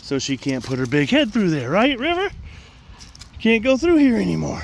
so she can't put her big head through there, right, River? Can't go through here anymore.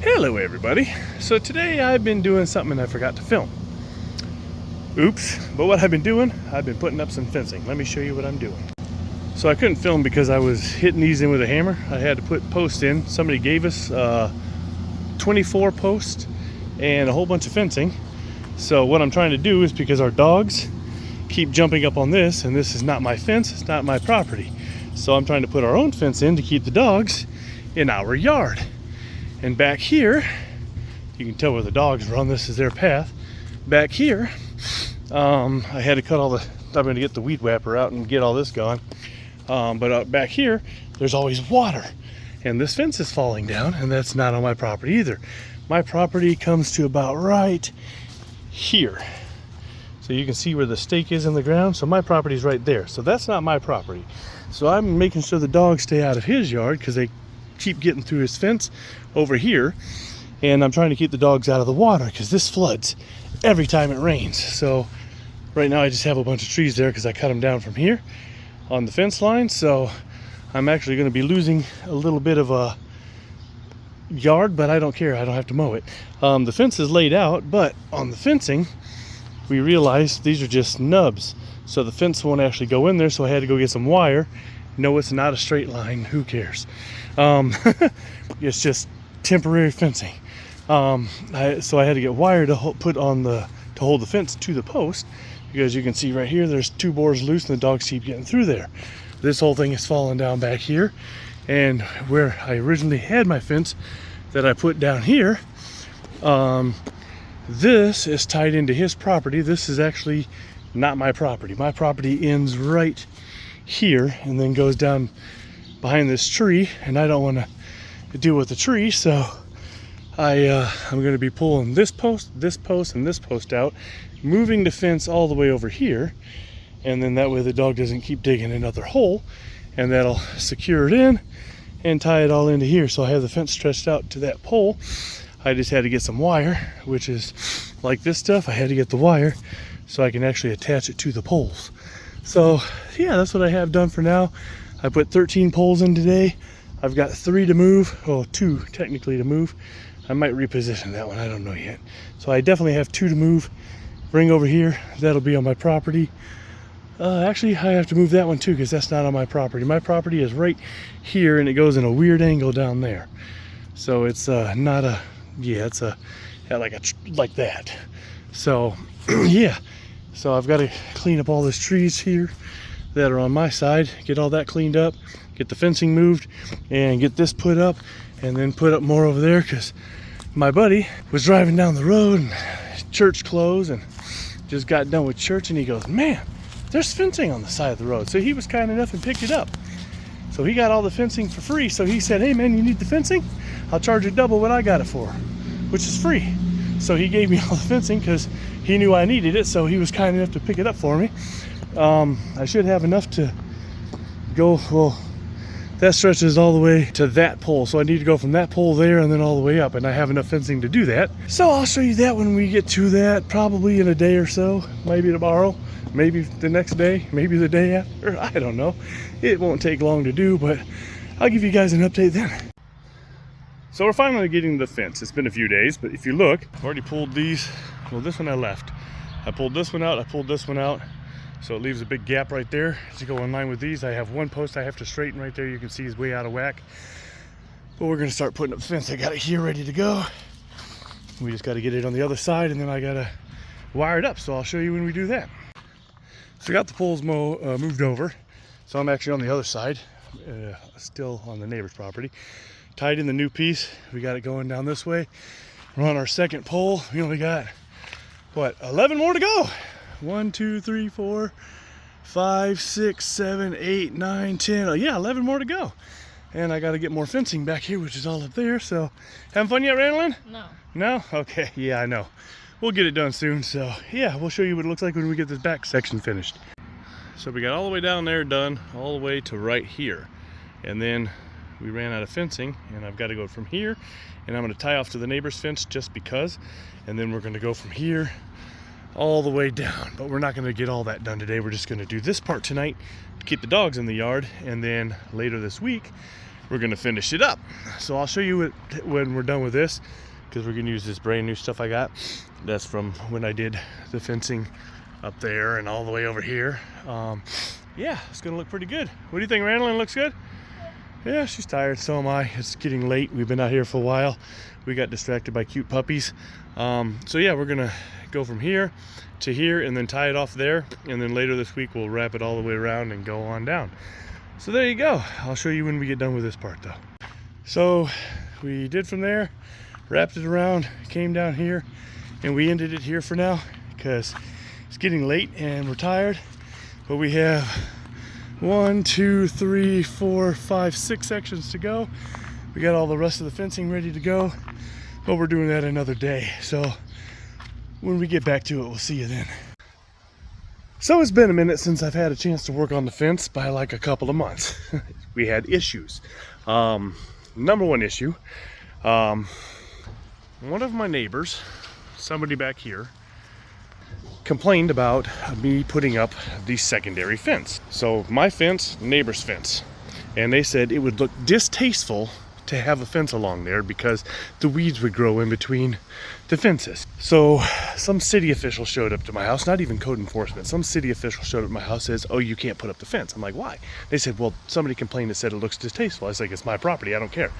Hello everybody. So today I've been doing something I forgot to film. Oops. But what I've been doing, I've been putting up some fencing. Let me show you what I'm doing. So I couldn't film because I was hitting these in with a hammer. I had to put posts in. Somebody gave us 24 posts and a whole bunch of fencing. So what I'm trying to do is, because our dogs keep jumping up on this, and this is not my fence, it's not my property. So I'm trying to put our own fence in to keep the dogs in our yard. And back here, you can tell where the dogs run. This is their path. Back here, I had to cut all the, I'm going to get the weed whapper out and get all this gone. But back here, there's always water. And this fence is falling down, and that's not on my property either. My property comes to about right here. So you can see where the stake is in the ground. So my property's right there. So that's not my property. So I'm making sure the dogs stay out of his yard because they keep getting through his fence over here, and I'm trying to keep the dogs out of the water because this floods every time it rains. So right now I just have a bunch of trees there because I cut them down from here on the fence line. So I'm actually going to be losing a little bit of a yard, but I don't care. I don't have to mow it. The fence is laid out, but on the fencing we realized these are just nubs, so the fence won't actually go in there. So I had to go get some wire. No, it's not a straight line. Who cares? It's just temporary fencing. So I had to get wire to hold the fence to the post, because you can see right here there's two boards loose and the dogs keep getting through there. This whole thing is falling down back here, and where I originally had my fence that I put down here, this is tied into his property. This is actually not my property. My property ends right here and then goes down behind this tree, and I don't want to deal with the tree, so I'm going to be pulling this post, and this post out, moving the fence all the way over here, and then that way the dog doesn't keep digging another hole, and that'll secure it in and tie it all into here. So I have the fence stretched out to that pole. I just had to get some wire, which is like this stuff. I had to get the wire so I can actually attach it to the poles. So yeah, that's what I have done for now. I put 13 poles in today. I've got 3 to move, well, 2 technically to move. I might reposition that one, I don't know yet. So I definitely have 2 to move, bring over here. That'll be on my property. Actually, I have to move that one too, because that's not on my property. My property is right here, and it goes in a weird angle down there. So it's not a, yeah, it's a like that. So yeah, so I've got to clean up all these trees here that are on my side, get all that cleaned up, get the fencing moved, and get this put up, and then put up more over there, because my buddy was driving down the road and church closed and just got done with church, and he goes, man, there's fencing on the side of the road. So he was kind enough and picked it up. So he got all the fencing for free. So he said, hey man, you need the fencing? I'll charge you double what I got it for, which is free. So he gave me all the fencing because he knew I needed it, so he was kind enough to pick it up for me. I should have enough to go, well, that stretches all the way to that pole, so I need to go from that pole there and then all the way up, and I have enough fencing to do that. So I'll show you that when we get to that, probably in a day or so, maybe tomorrow, maybe the next day, maybe the day after, I don't know. It won't take long to do, but I'll give you guys an update then. So we're finally getting the fence. It's been a few days, but if you look, I've already pulled these. Well, this one I left. I pulled this one out, I pulled this one out. So it leaves a big gap right there to go in line with these. I have one post I have to straighten right there. You can see he's way out of whack. But we're gonna start putting up the fence. I got it here ready to go. We just gotta get it on the other side, and then I gotta wire it up. So I'll show you when we do that. So I got the poles moved over. So I'm actually on the other side, still on the neighbor's property. Tied in the new piece. We got it going down this way. We're on our second pole. We only got, what, 11 more to go. 1, 2, 3, 4, 5, 6, 7, 8, 9, 10. Oh, yeah, 11 more to go. And I got to get more fencing back here, which is all up there. So, having fun yet, Randolyn? No. No? Okay, yeah, I know. We'll get it done soon. So, yeah, we'll show you what it looks like when we get this back section finished. So we got all the way down there done, all the way to right here. And then we ran out of fencing, and I've got to go from here, and I'm going to tie off to the neighbor's fence just because. And then we're going to go from here all the way down. But we're not going to get all that done today. We're just going to do this part tonight to keep the dogs in the yard. And then later this week, we're going to finish it up. So I'll show you when we're done with this, because we're going to use this brand new stuff I got. That's from when I did the fencing up there and all the way over here. Yeah, it's going to look pretty good. What do you think, Randall? Looks good? Yeah, she's tired. So am I. It's getting late. We've been out here for a while. We got distracted by cute puppies. So yeah, we're going to go from here to here and then tie it off there. And then later this week, we'll wrap it all the way around and go on down. So there you go. I'll show you when we get done with this part though. So we did from there, wrapped it around, came down here, and we ended it here for now because it's getting late and we're tired. But we have 1, 2, 3, 4, 5, 6 sections to go. We got all the rest of the fencing ready to go, but we're doing that another day. So when we get back to it, we'll see you then. So it's been a minute since I've had a chance to work on the fence by like a couple of months. We had issues. Number one issue, one of my neighbors, somebody back here, complained about me putting up the secondary fence. So my fence, neighbor's fence. And they said it would look distasteful to have a fence along there because the weeds would grow in between the fences. So some city official showed up to my house, not even code enforcement. Some city official showed up to my house, says, oh, you can't put up the fence. I'm like, why? They said, well, somebody complained and said it looks distasteful. I was like, it's my property, I don't care.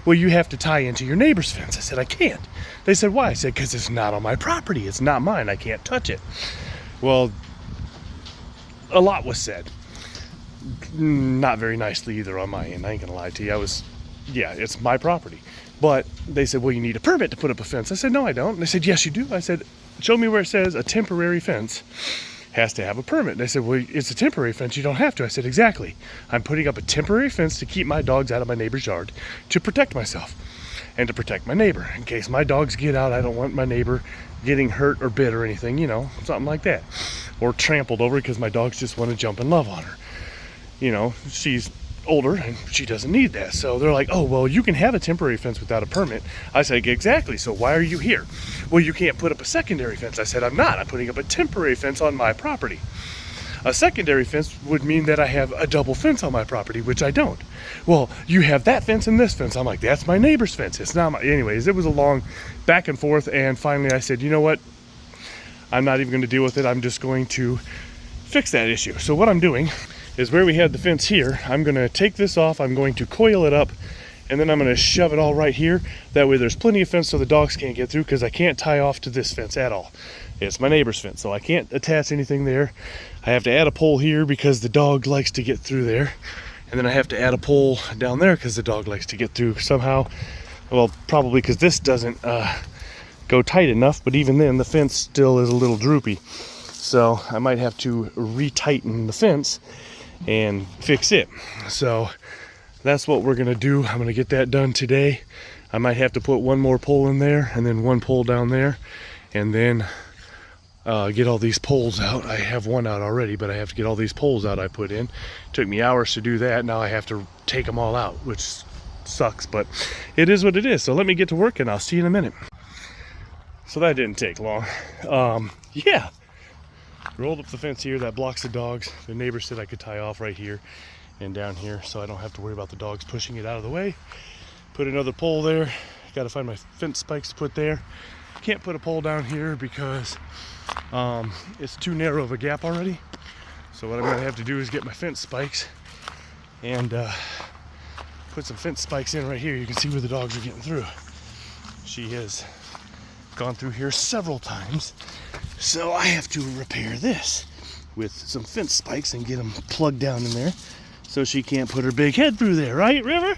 Well, you have to tie into your neighbor's fence. I said, I can't. They said, why? I said, because it's not on my property. It's not mine. I can't touch it. Well, a lot was said. Not very nicely either on my end. I ain't gonna lie to you. Yeah, it's my property. But they said, well, you need a permit to put up a fence. I said, no, I don't. And they said, yes, you do. I said, show me where it says a temporary fence has to have a permit. And they said, well, it's a temporary fence. You don't have to. I said, exactly. I'm putting up a temporary fence to keep my dogs out of my neighbor's yard to protect myself and to protect my neighbor. In case my dogs get out, I don't want my neighbor getting hurt or bit or anything, you know, something like that. Or trampled over because my dogs just want to jump and love on her. You know, she's older and she doesn't need that. So they're like, oh, well, you can have a temporary fence without a permit. I said, exactly. So why are you here? Well, you can't put up a secondary fence. I said, I'm not. I'm putting up a temporary fence on my property. A secondary fence would mean that I have a double fence on my property, which I don't. Well, you have that fence and this fence. I'm like, that's my neighbor's fence. It's not my... Anyways, it was a long back and forth. And finally I said, you know what? I'm not even going to deal with it. I'm just going to fix that issue. So what I'm doing is where we had the fence here, I'm going to take this off, I'm going to coil it up, and then I'm going to shove it all right here. That way there's plenty of fence so the dogs can't get through, because I can't tie off to this fence at all. It's my neighbor's fence, so I can't attach anything there. I have to add a pole here because the dog likes to get through there. And then I have to add a pole down there because the dog likes to get through somehow. Well, probably because this doesn't go tight enough, but even then the fence still is a little droopy. So I might have to retighten the fence and fix it. So that's what we're gonna do. I'm gonna get that done today. I might have to put one more pole in there and then one pole down there, and then get all these poles out. I have one out already, but I have to get all these poles out I put in. Took me hours to do that. Now I have to take them all out, which sucks, but it is what it is. So let me get to work and I'll see you in a minute. So that didn't take long. Yeah, rolled up the fence here that blocks the dogs. The neighbor said I could tie off right here and down here, so I don't have to worry about the dogs pushing it out of the way. Put another pole there. Got to find my fence spikes to put there. Can't put a pole down here because it's too narrow of a gap already. So what I'm going to have to do is get my fence spikes and put some fence spikes in right here. You can see where the dogs are getting through. She has gone through here several times, so I have to repair this with some fence spikes and get them plugged down in there so she can't put her big head through there, right, River?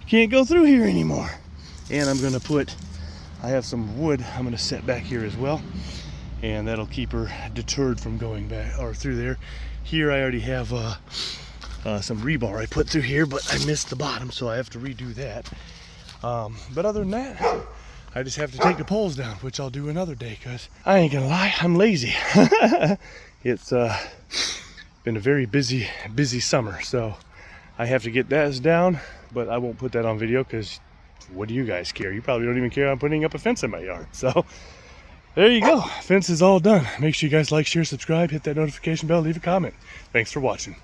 Can't go through here anymore. And I'm going to put, I have some wood I'm going to set back here as well, and that'll keep her deterred from going back or through there. Here I already have some rebar I put through here, but I missed the bottom, so I have to redo that. But other than that, I just have to take the poles down, which I'll do another day, because I ain't gonna lie, I'm lazy. It's been a very busy summer, so I have to get that down, but I won't put that on video because what do you guys care? You probably don't even care I'm putting up a fence in my yard. So there you go. Fence is all done. Make sure you guys like, share, subscribe, hit that notification bell, leave a comment. Thanks for watching.